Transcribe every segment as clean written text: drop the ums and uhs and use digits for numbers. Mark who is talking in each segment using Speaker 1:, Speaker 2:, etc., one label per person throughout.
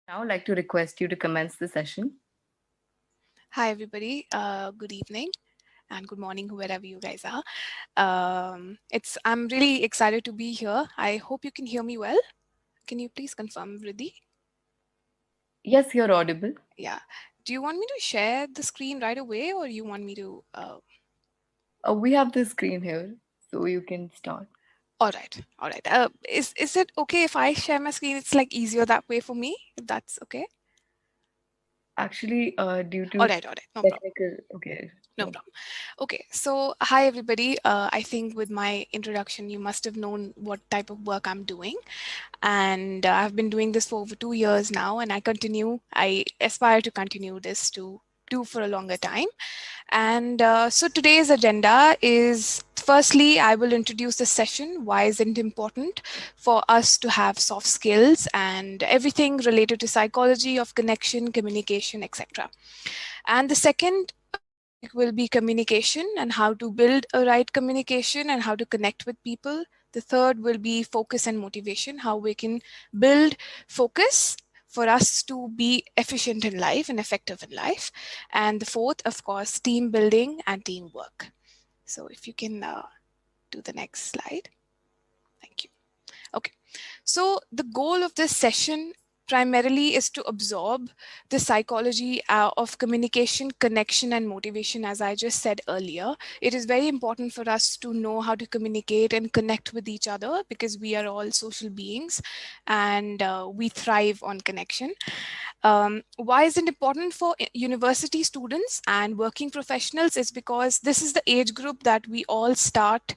Speaker 1: Now, like to request you to commence the session.
Speaker 2: Hi, everybody. Good evening and good morning, wherever you guys are. I'm really excited to be here. I hope you can hear me well. Can you please confirm, Riddhi?
Speaker 1: Yes, you're audible.
Speaker 2: Yeah. Do you want me to share the screen right away, or you want me to?
Speaker 1: We have the screen here, so you can start.
Speaker 2: All right, all right. Is it okay if I share my screen? It's like easier that way for me, if that's okay.
Speaker 1: Actually, due to
Speaker 2: All right. No problem.
Speaker 1: technical, okay,
Speaker 2: No
Speaker 1: no.
Speaker 2: problem. Okay, so hi everybody. I think with my introduction, you must have known what type of work I'm doing. And I've been doing this for over 2 years now, and I aspire to continue this to do for a longer time. And so today's agenda is firstly, I will introduce the session. Why is it important for us to have soft skills and everything related to psychology of connection, communication, etc. And the second topic will be communication and how to build a right communication and how to connect with people. The third will be focus and motivation, how we can build focus for us to be efficient in life and effective in life. And the fourth, of course, team building and teamwork. So if you can do the next slide. Thank you. Okay. So the goal of this session primarily is to absorb the psychology of communication, connection, and motivation, as I just said earlier. It is very important for us to know how to communicate and connect with each other because we are all social beings and we thrive on connection. Why is it important for university students and working professionals is because this is the age group that we all start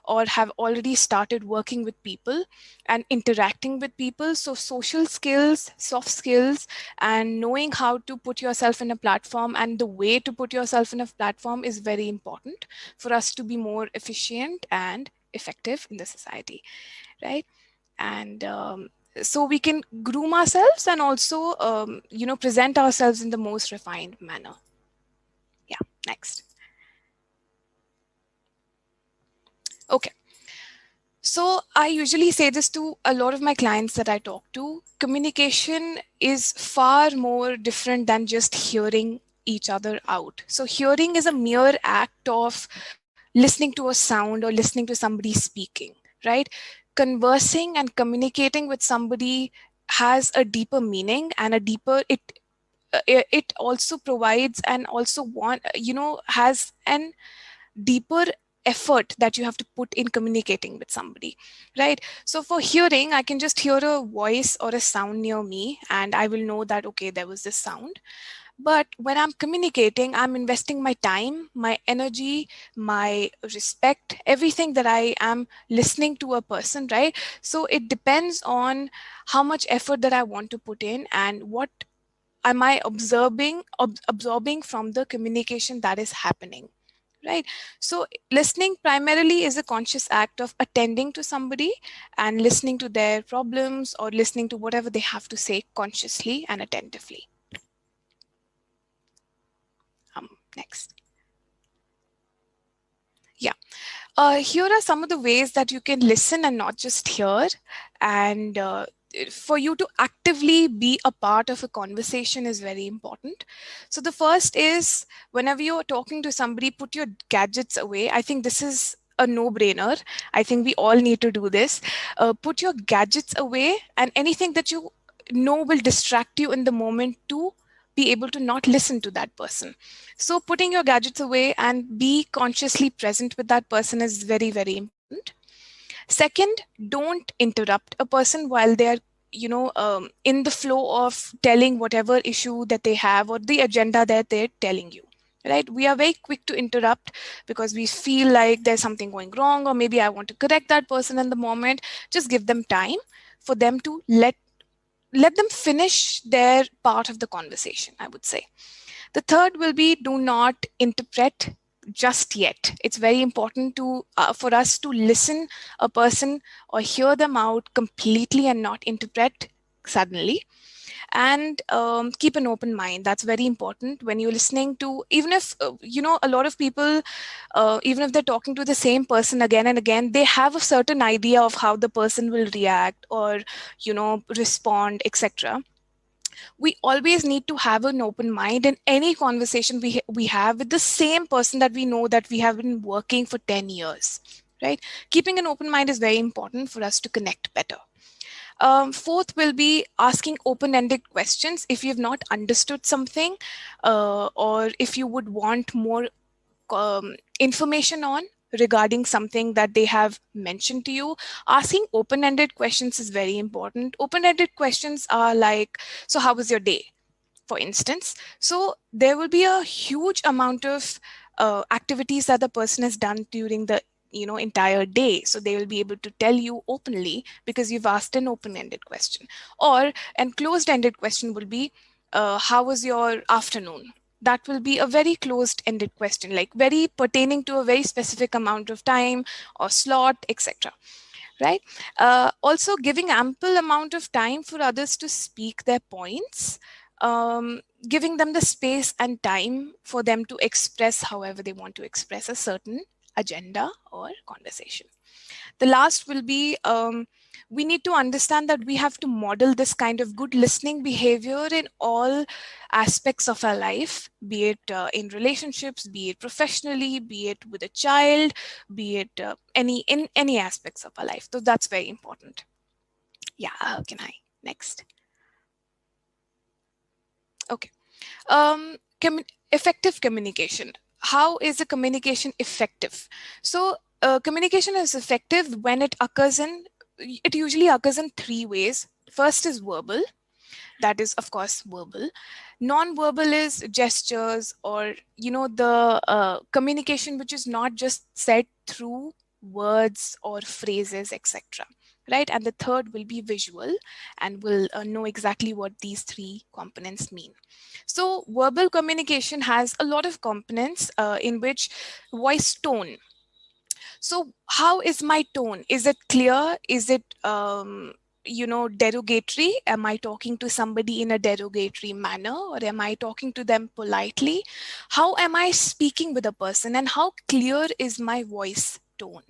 Speaker 2: or have already started working with people and interacting with people. So social skills, soft skills, and knowing how to put yourself in a platform and the way to put yourself in a platform is very important for us to be more efficient and effective in the society, right? And so we can groom ourselves and also present ourselves in the most refined manner. Yeah, next. Okay, so I usually say this to a lot of my clients that I talk to. Communication is far more different than just hearing each other out. So hearing is a mere act of listening to a sound or listening to somebody speaking, right? Conversing and communicating with somebody has a deeper meaning and a deeper it also provides and also has an deeper effort that you have to put in communicating with somebody, right? So for hearing, I can just hear a voice or a sound near me and I will know that okay, there was this sound. But when I'm communicating, I'm investing my time, my energy, my respect, everything that I am listening to a person, right? So it depends on how much effort that I want to put in and what am I absorbing from the communication that is happening, right? So listening primarily is a conscious act of attending to somebody and listening to their problems or listening to whatever they have to say consciously and attentively. Next. Yeah. Here are some of the ways that you can listen and not just hear. And for you to actively be a part of a conversation is very important. So the first is whenever you're talking to somebody, put your gadgets away. I think this is a no-brainer. I think we all need to do this. Put your gadgets away and anything that you know will distract you in the moment to be able to not listen to that person. So putting your gadgets away and be consciously present with that person is very, very important. Second, don't interrupt a person while they're in the flow of telling whatever issue that they have or the agenda that they're telling you, right? We are very quick to interrupt because we feel like there's something going wrong or maybe I want to correct that person in the moment. Just give them time for them to let them finish their part of the conversation, I would say. The third will be do not interpret just yet. It's very important to for us to listen a person or hear them out completely and not interpret suddenly. And keep an open mind. That's very important when you're listening to, even if a lot of people, even if they're talking to the same person again and again, they have a certain idea of how the person will react or respond, etc. We always need to have an open mind in any conversation we have with the same person that we know that we have been working for 10 years, right? Keeping an open mind is very important for us to connect better. Fourth will be asking open-ended questions if you've not understood something, or if you would want more information on regarding something that they have mentioned to you. Asking open-ended questions is very important. Open-ended questions are like, so how was your day, for instance? So there will be a huge amount of activities that the person has done during the entire day, so they will be able to tell you openly because you've asked an open-ended question. Or an closed-ended question will be, how was your afternoon? That will be a very closed-ended question, like very pertaining to a very specific amount of time or slot, etc. Right? Also, giving ample amount of time for others to speak their points, giving them the space and time for them to express however they want to express a certain agenda or conversation. The last will be, we need to understand that we have to model this kind of good listening behavior in all aspects of our life, be it in relationships, be it professionally, be it with a child, be it any aspects of our life. So that's very important. Yeah, can I next? Okay. Effective communication. How is a communication effective? So communication is effective when it usually occurs in three ways. First is verbal. That is, of course, verbal. Non-verbal is gestures, or the communication which is not just said through words or phrases, etc. Right? And the third will be visual, and we'll know exactly what these three components mean. So verbal communication has a lot of components, in which voice tone. So how is my tone? Is it clear? Is it derogatory? Am I talking to somebody in a derogatory manner, or am I talking to them politely? How am I speaking with a person, and how clear is my voice tone?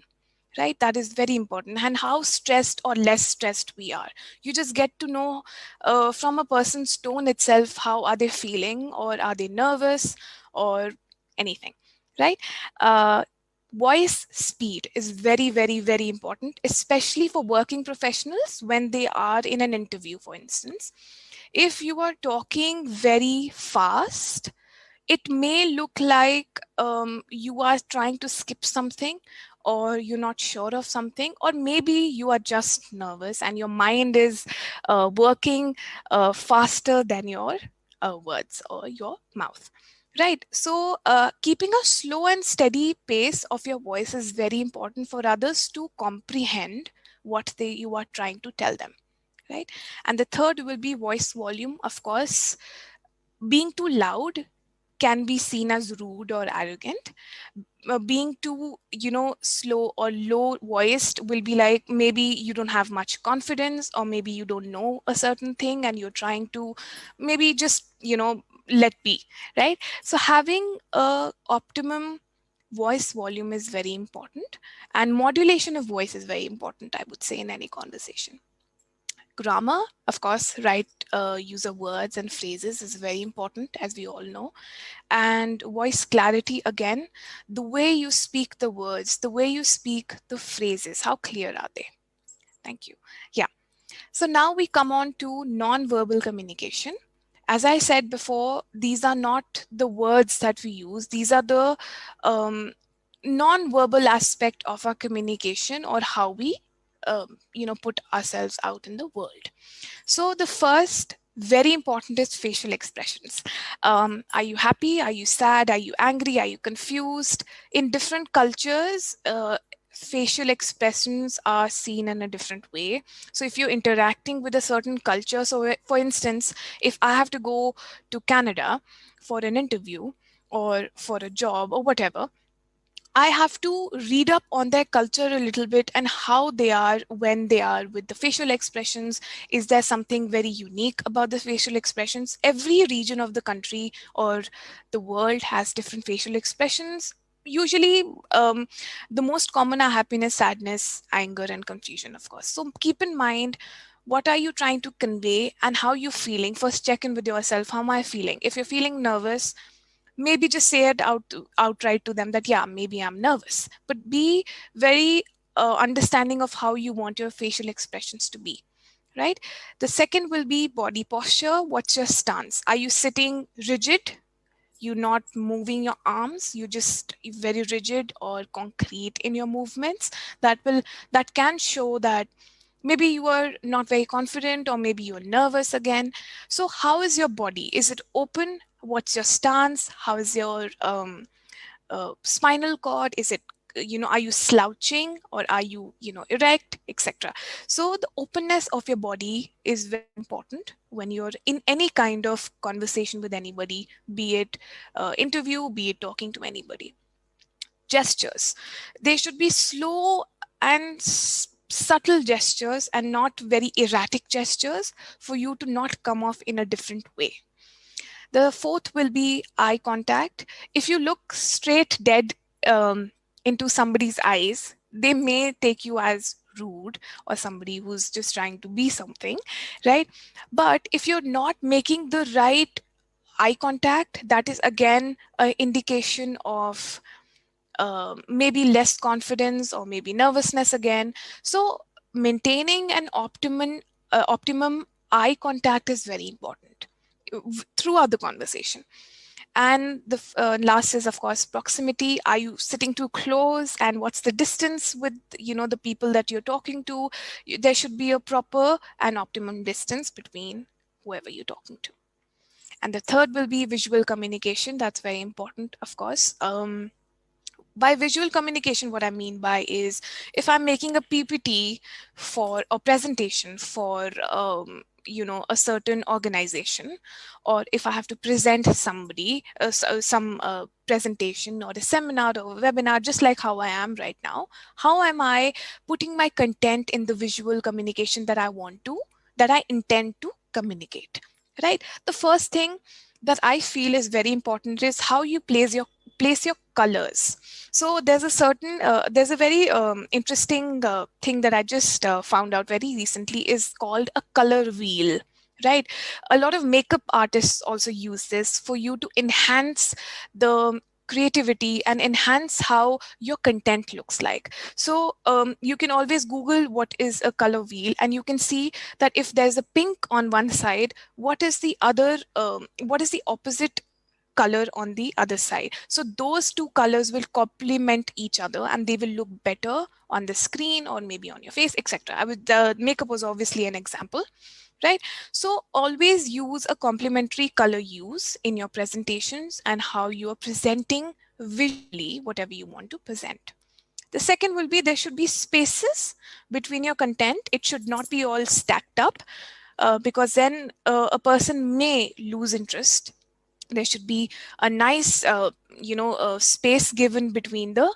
Speaker 2: Right, that is very important. And how stressed or less stressed we are, you just get to know from a person's tone itself, how are they feeling, or are they nervous, or anything, right? uh, Voice speed is very, very, very important, especially for working professionals when they are in an interview, for instance. If you are talking very fast, it may look like you are trying to skip something, or you're not sure of something, or maybe you are just nervous and your mind is working faster than your words or your mouth. Right. So, keeping a slow and steady pace of your voice is very important for others to comprehend what you are trying to tell them. Right. And the third will be voice volume. Of course, being too loud can be seen as rude or arrogant. Being too slow or low voiced will be like, maybe you don't have much confidence, or maybe you don't know a certain thing and you're trying to maybe just let be. Right? So having a optimum voice volume is very important, and modulation of voice is very important, I would say, in any conversation. Grammar, of course, right, use of words and phrases is very important, as we all know. And voice clarity, again, the way you speak the words, the way you speak the phrases, how clear are they? Thank you. Yeah. So now we come on to non-verbal communication. As I said before, these are not the words that we use. These are the um, non-verbal aspect of our communication, or how we put ourselves out in the world. So the first, very important, is facial expressions. Are you happy? Are you sad? Are you angry? Are you confused? In different cultures, facial expressions are seen in a different way. So if you're interacting with a certain culture, so for instance, if I have to go to Canada for an interview or for a job or whatever, I have to read up on their culture a little bit and how they are when they are with the facial expressions. Is there something very unique about the facial expressions? Every region of the country or the world has different facial expressions. Usually, the most common are happiness, sadness, anger, and confusion, of course. So keep in mind what are you trying to convey and how you feeling. First check in with yourself, how am I feeling? If you're feeling nervous, maybe just say it outright to them that, yeah, maybe I'm nervous, but be very understanding of how you want your facial expressions to be, right? The second will be body posture. What's your stance? Are you sitting rigid? You're not moving your arms, you just very rigid or concrete in your movements. That can show that maybe you are not very confident, or maybe you're nervous again. So how is your body? Is it open? What's your stance? How is your spinal cord? Is it, are you slouching, or are you, erect, etc. So the openness of your body is very important when you're in any kind of conversation with anybody, be it interview, be it talking to anybody. Gestures, they should be slow and subtle gestures, and not very erratic gestures, for you to not come off in a different way. The fourth will be eye contact. If you look straight dead into somebody's eyes, they may take you as rude or somebody who's just trying to be something, right? But if you're not making the right eye contact, that is again an indication of maybe less confidence or maybe nervousness again. So maintaining an optimum eye contact is very important throughout the conversation. And the last is, of course, proximity. Are you sitting too close, and what's the distance with, the people that you're talking to? There should be a proper and optimum distance between whoever you're talking to. And the third will be visual communication. That's very important, of course. By visual communication, what I mean by is, if I'm making a PPT for a presentation for a certain organization, or if I have to present somebody some presentation or a seminar or a webinar, just like how I am right now, how am I putting my content in the visual communication that I intend to communicate, right? The first thing that I feel is very important is how you place your colors. So there's a very interesting thing that I just found out very recently, is called a color wheel, right? A lot of makeup artists also use this for you to enhance the creativity and enhance how your content looks like. So you can always Google what is a color wheel, and you can see that if there's a pink on one side, what is the opposite color on the other side. So those two colors will complement each other, and they will look better on the screen or maybe on your face, etc. The makeup was obviously an example, right? So always use a complementary color use in your presentations and how you are presenting visually whatever you want to present. The second will be, there should be spaces between your content. It should not be all stacked up, because then a person may lose interest. There should be a nice space given between the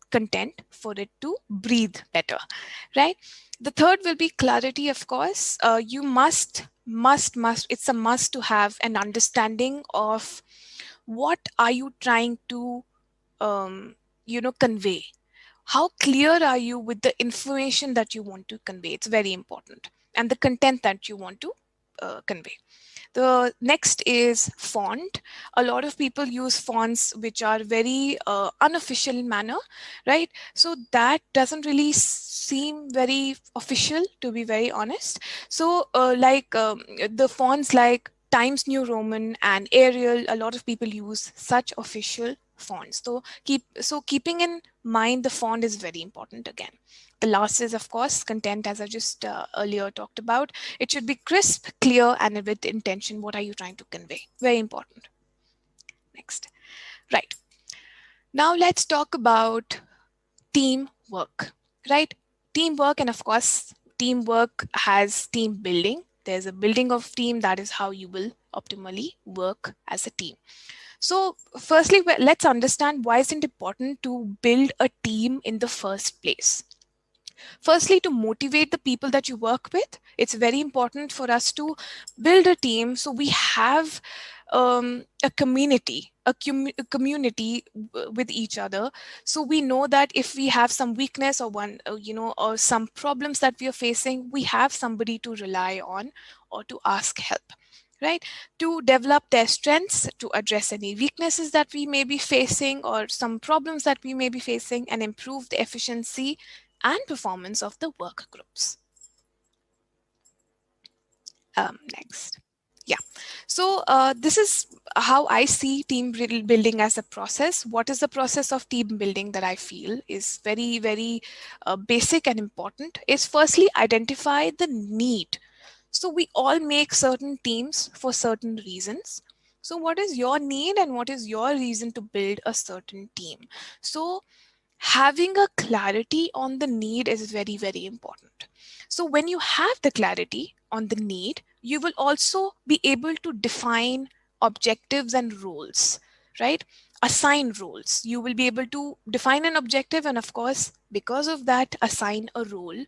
Speaker 2: content for it to breathe better, right? The third will be clarity, of course. You must, it's a must to have an understanding of what are you trying to convey. How clear are you with the information that you want to convey? It's very important. And the content that you want to convey. The next is font. A lot of people use fonts which are very unofficial manner, right? So that doesn't really seem very official, to be very honest. So the fonts like Times New Roman and Arial, a lot of people use such official fonts. So keeping in mind the font is very important again. The last is, of course, content, as I just earlier talked about. It should be crisp, clear, and with intention. What are you trying to convey? Very important. Next. Right. Now let's talk about teamwork, right? Teamwork, and of course, teamwork has team building. There's a building of team. That is how you will optimally work as a team. So, firstly, let's understand why is it important to build a team in the first place. Firstly, to motivate the people that you work with. It's very important for us to build a team so we have a community, a community with each other. So we know that if we have some weakness or or some problems that we are facing, we have somebody to rely on or to ask help, right? To develop their strengths, to address any weaknesses that we may be facing or some problems that we may be facing, and improve the efficiency and performance of the work groups. Next. Yeah. So this is how I see building as a process. What is the process of team building that I feel is very, very basic and important is firstly identify the need. So we all make certain teams for certain reasons. So what is your need and what is your reason to build a certain team? So having a clarity on the need is very, very important. So when you have the clarity on the need, you will also be able to define objectives and roles, right? Assign roles. You will be able to define an objective, and of course, because of that, assign a role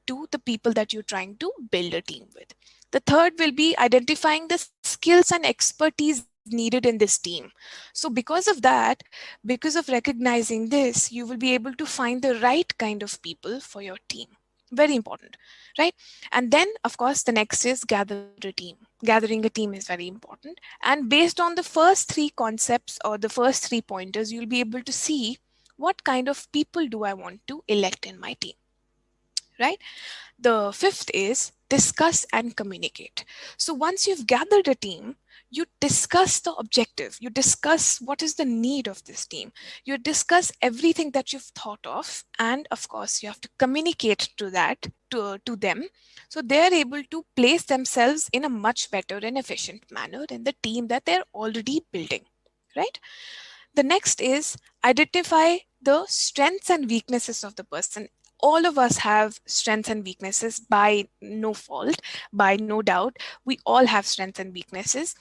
Speaker 2: to the people that you're trying to build a team with. The third will be identifying the skills and expertise needed in this team. So because of that, because of recognizing this, you will be able to find the right kind of people for your team. Very important, right? And then, of course, the next is gather a team. Gathering a team is very important. And based on the first three concepts or the first 3 pointers, you'll be able to see what kind of people do I want to elect in my team, right? The fifth is discuss and communicate. So once you've gathered a team, you discuss the objective, you discuss what is the need of this team, you discuss everything that you've thought of, and of course, you have to communicate to them so they're able to place themselves in a much better and efficient manner in the team that they're already building, right? The next is identify the strengths and weaknesses of the person. All of us have strengths and weaknesses by no fault, by no doubt. We all have strengths and weaknesses.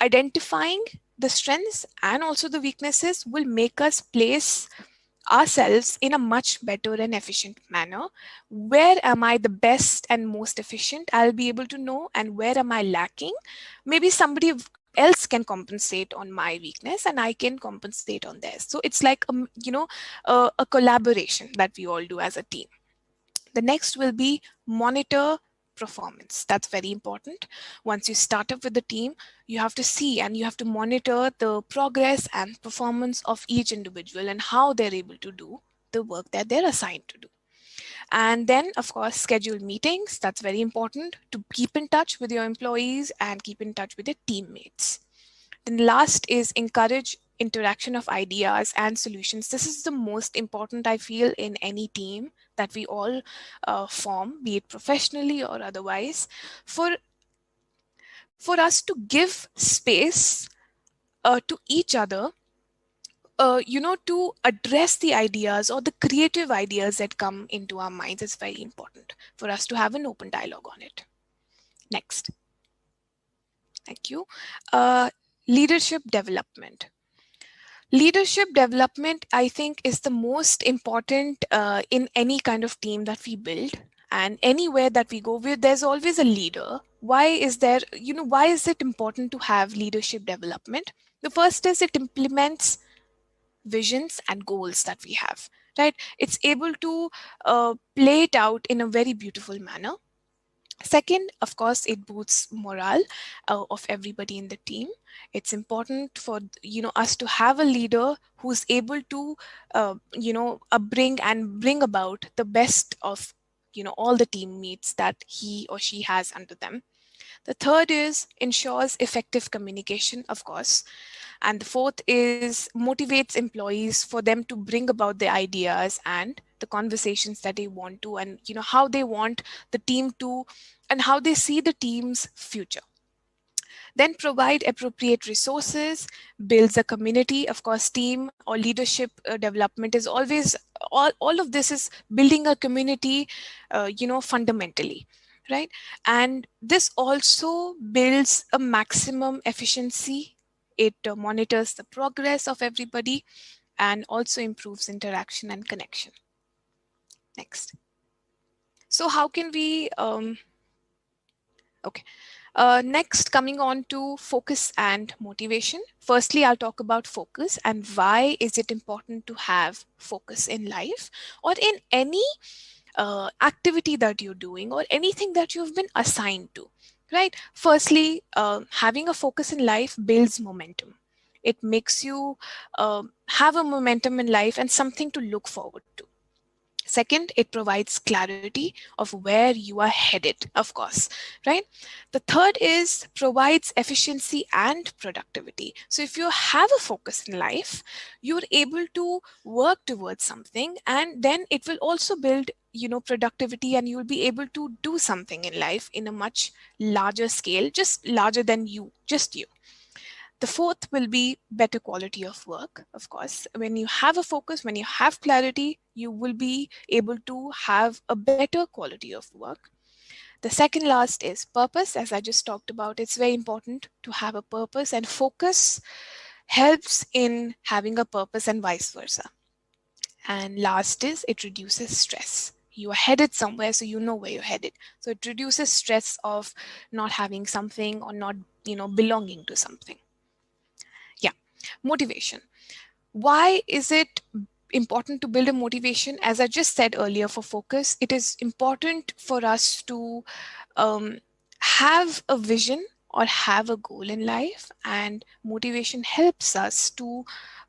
Speaker 2: Identifying the strengths and also the weaknesses will make us place ourselves in a much better and efficient manner. Where am I the best and most efficient? I'll be able to know. And where am I lacking? Maybe somebody else can compensate on my weakness and I can compensate on theirs. So it's like, a collaboration that we all do as a team. The next will be monitor performance. That's very important. Once you start up with the team, you have to see and you have to monitor the progress and performance of each individual and how they're able to do the work that they're assigned to do. And then, of course, schedule meetings. That's very important to keep in touch with your employees and keep in touch with your teammates. Then last is encourage interaction of ideas and solutions. This is the most important, I feel, in any team that we all form, be it professionally or otherwise, for for us to give space to each other, to address the ideas or the creative ideas that come into our minds. Is very important for us to have an open dialogue on it. Next. Thank you. Uh, Leadership development. Leadership development, I think, is the most important in any kind of team that we build. And anywhere that we go, there's always a leader. Why is there, why is it important to have leadership development? The first is it implements visions and goals that we have, right? It's able to play it out in a very beautiful manner. Second, of course, it boosts morale of everybody in the team. It's important for us to have a leader who's able to bring about the best of all the teammates that he or she has under them. The third is ensures effective communication, of course. And the fourth is motivates employees for them to bring about the ideas and the conversations that they want to, and how they want the team to, and how they see the team's future. Then provide appropriate resources, builds a community. Of course, team or leadership development is always, all of this is building a community, fundamentally, right? And this also builds a maximum efficiency. It monitors the progress of everybody and also improves interaction and connection. Next. So how can we okay. Next, coming on to focus and motivation. Firstly, I'll talk about focus and why is it important to have focus in life or in any activity that you're doing or anything that you've been assigned to, right? Firstly, having a focus in life builds momentum. It makes you have a momentum in life and something to look forward to. Second, it provides clarity of where you are headed, of course, right? The third is provides efficiency and productivity. So if you have a focus in life, you're able to work towards something, and then it will also build, productivity, and you'll be able to do something in life in a much larger scale, just larger than you, just you. The fourth will be better quality of work. Of course, when you have a focus, when you have clarity, you will be able to have a better quality of work. The second last is purpose. As I just talked about, it's very important to have a purpose, and focus helps in having a purpose and vice versa. And last is it reduces stress. You are headed somewhere, so you know where you're headed. So it reduces stress of not having something or not, belonging to something. Yeah. Motivation. Why is it important to build a motivation? As I just said earlier, for focus, it is important for us to um, have a vision or have a goal in life, and motivation helps us to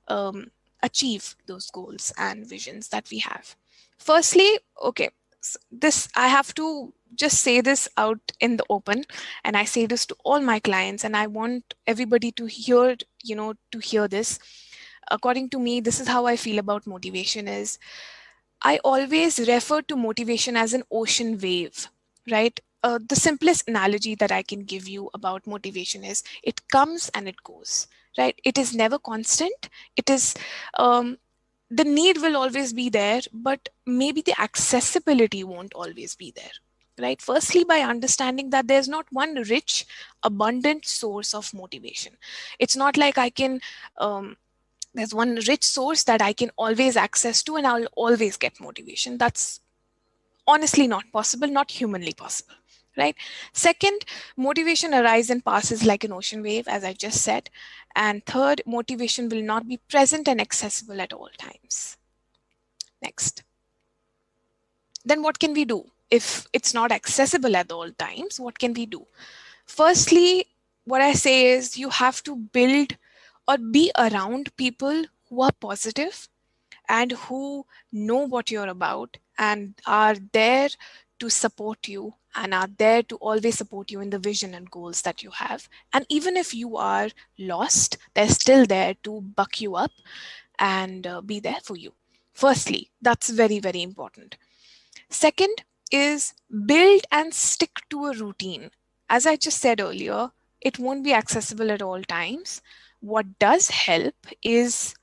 Speaker 2: um, achieve those goals and visions that we have. Firstly, okay, this I have to just say this out in the open, and I say this to all my clients, and I want everybody to hear, to hear this. According to me, this is how I feel about motivation is I always refer to motivation as an ocean wave, right? The simplest analogy that I can give you about motivation is it comes and it goes, right? It is never constant. It is, um, the need will always be there, but maybe the accessibility won't always be there, right? Firstly, by understanding that there's not one rich, abundant source of motivation. It's not like I can, there's one rich source that I can always access to and I'll always get motivation. That's honestly not possible, not humanly possible, right? Second, motivation arises and passes like an ocean wave, as I just said. And third, motivation will not be present and accessible at all times. Next. Then what can we do? If it's not accessible at all times, what can we do? Firstly, what I say is you have to build or be around people who are positive and who know what you're about and are there to support you and are there to always support you in the vision and goals that you have. And even if you are lost, they're still there to buck you up and be there for you. Firstly, that's very, very important. Second is build and stick to a routine. As I just said earlier, it won't be accessible at all times. What does help is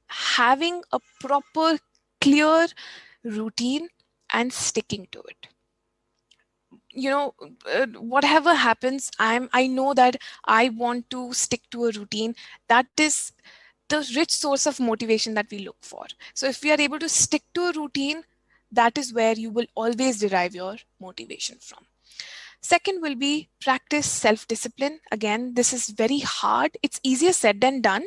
Speaker 2: having a proper, clear routine and sticking to it. Whatever happens, I know that I want to stick to a routine. That is the rich source of motivation that we look for. So if we are able to stick to a routine, that is where you will always derive your motivation from. Second will be practice self discipline. Again, this is very hard. It's easier said than done,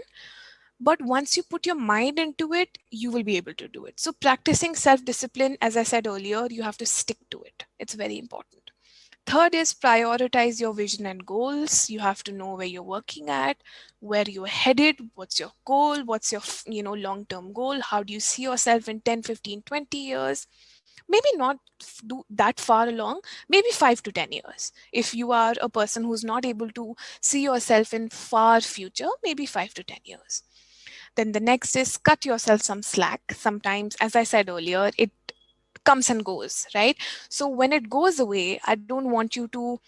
Speaker 2: but once you put your mind into it, you will be able to do it. So practicing self discipline, as I said earlier, you have to stick to it. It's very important. Third is prioritize your vision and goals. You have to know where you're working at, where you're headed, what's your goal, what's your long-term goal, how do you see yourself in 10, 15, 20 years. Maybe not do that far along, maybe 5 to 10 years. If you are a person who's not able to see yourself in far future, maybe 5 to 10 years. Then the next is cut yourself some slack. Sometimes, as I said earlier, it comes and goes, right? So when it goes away, I don't want you to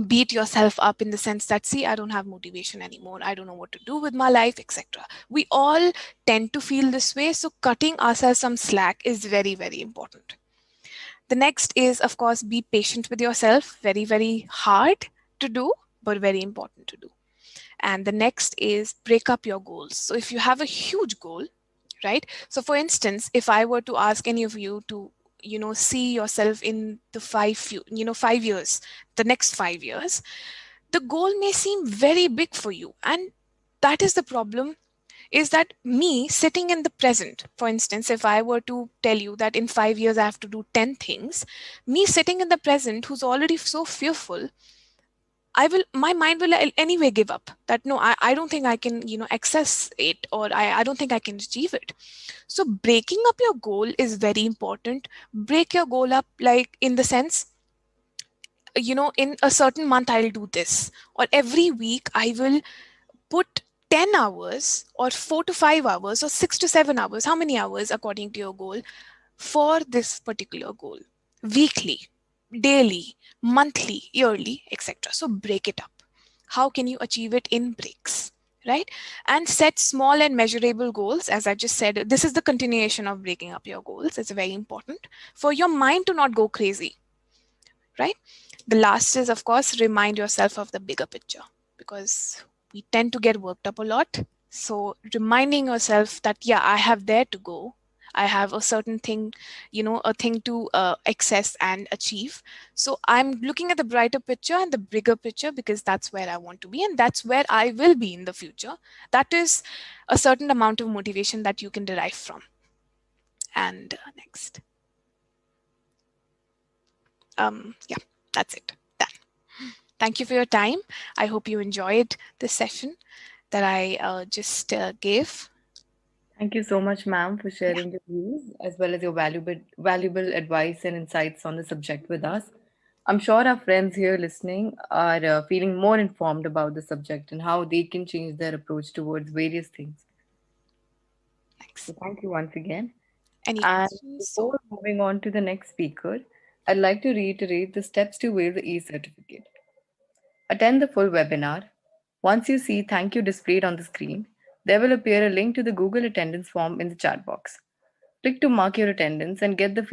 Speaker 2: beat yourself up in the sense that, see, I don't have motivation anymore, I don't know what to do with my life, etc. We all tend to feel this way, so cutting ourselves some slack is very, very important. The next is, of course, be patient with yourself. Very, very hard to do, but very important to do. And the next is break up your goals. So if you have a huge goal, right? So for instance, if I were to ask any of you to see yourself in the 5 years, the next 5 years, the goal may seem very big for you. And that is the problem, is that me sitting in the present, for instance, if I were to tell you that in 5 years I have to do 10 things, me sitting in the present who's already so fearful, my mind will anyway give up that no, I don't think I can access it, or I don't think I can achieve it. So breaking up your goal is very important. Break your goal up, like in the sense, in a certain month I'll do this, or every week I will put 10 hours or 4 to 5 hours or 6 to 7 hours, how many hours according to your goal, for this particular goal, weekly, daily, monthly, yearly, etc. So break it up. How can you achieve it in breaks? Right? And set small and measurable goals. As I just said, this is the continuation of breaking up your goals. It's very important for your mind to not go crazy, right? The last is, of course, remind yourself of the bigger picture, because we tend to get worked up a lot. So reminding yourself that, yeah, I have there to go. I have a certain thing, a thing to access and achieve. So I'm looking at the brighter picture and the bigger picture, because that's where I want to be and that's where I will be in the future. That is a certain amount of motivation that you can derive from. And next, yeah, that's it. Done. Thank you for your time. I hope you enjoyed this session that I just gave.
Speaker 1: Thank you so much, ma'am, for
Speaker 2: Yeah,
Speaker 1: sharing your views as well as your valuable advice and insights on the subject with us. I'm sure our friends here listening are feeling more informed about the subject and how they can change their approach towards various things.
Speaker 2: thanks.
Speaker 1: So, thank you once again.
Speaker 2: Any
Speaker 1: And
Speaker 2: questions? So,
Speaker 1: before moving on to the next speaker, I'd like to reiterate the steps to waive the e certificate. Attend the full webinar. Once you see thank you displayed on the screen, there will appear a link to the Google Attendance form in the chat box. Click to mark your attendance and get the